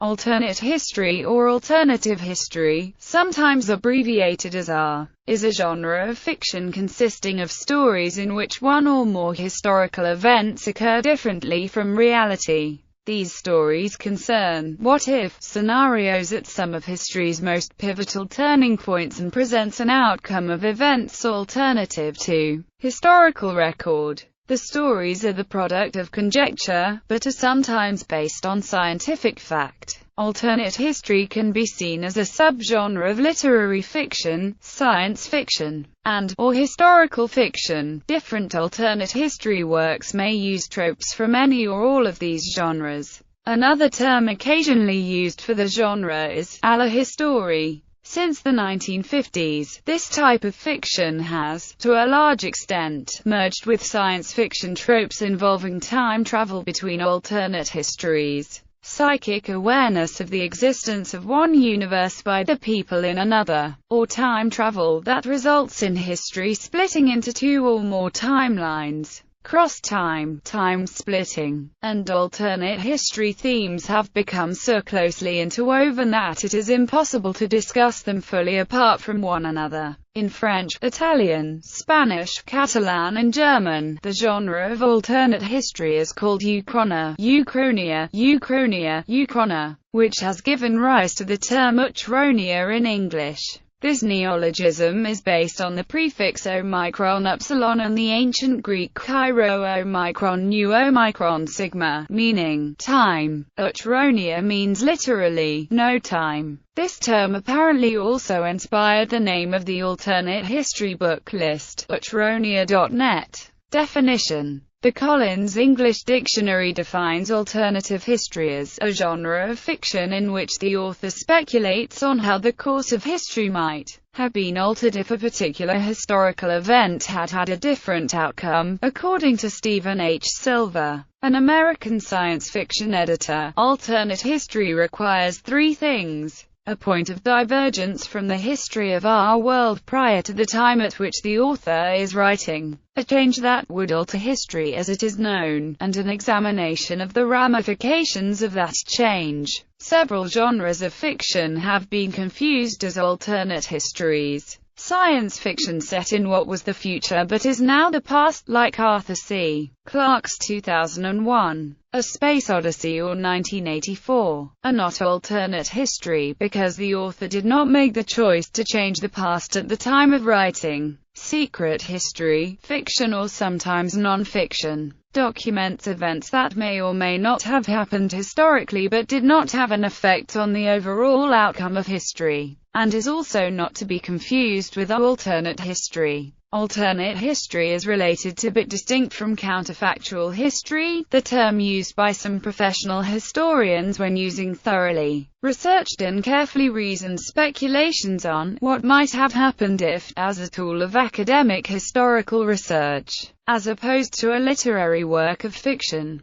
Alternate history or alternative history, sometimes abbreviated as R, is a genre of fiction consisting of stories in which one or more historical events occur differently from reality. These stories concern what-if scenarios at some of history's most pivotal turning points and presents an outcome of events alternative to historical record. The stories are the product of conjecture, but are sometimes based on scientific fact. Alternate history can be seen as a subgenre of literary fiction, science fiction, and/or historical fiction. Different alternate history works may use tropes from any or all of these genres. Another term occasionally used for the genre is allohistory. Since the 1950s, this type of fiction has, to a large extent, merged with science fiction tropes involving time travel between alternate histories, psychic awareness of the existence of one universe by the people in another, or time travel that results in history splitting into two or more timelines. Cross-time, time-splitting, and alternate history themes have become so closely interwoven that it is impossible to discuss them fully apart from one another. In French, Italian, Spanish, Catalan and German, the genre of alternate history is called uchronia, which has given rise to the term uchronia in English. This neologism is based on the prefix omicron upsilon and the ancient Greek chi-rho omicron nu omicron sigma, meaning time. Uchronia means literally no time. This term apparently also inspired the name of the alternate history book list, uchronia.net. Definition: the Collins English Dictionary defines alternative history as a genre of fiction in which the author speculates on how the course of history might have been altered if a particular historical event had had a different outcome. According to Stephen H. Silver, an American science fiction editor, alternate history requires three things: a point of divergence from the history of our world prior to the time at which the author is writing, a change that would alter history as it is known, and an examination of the ramifications of that change. Several genres of fiction have been confused as alternate histories. Science fiction set in what was the future but is now the past, like Arthur C. Clarke's 2001, A Space Odyssey or 1984, are not alternate history because the author did not make the choice to change the past at the time of writing. Secret history, fiction or sometimes non-fiction, documents events that may or may not have happened historically but did not have an effect on the overall outcome of history, and is also not to be confused with alternate history. Alternate history is related to but distinct from counterfactual history, the term used by some professional historians when using thoroughly researched and carefully reasoned speculations on what might have happened if, as a tool of academic historical research, as opposed to a literary work of fiction.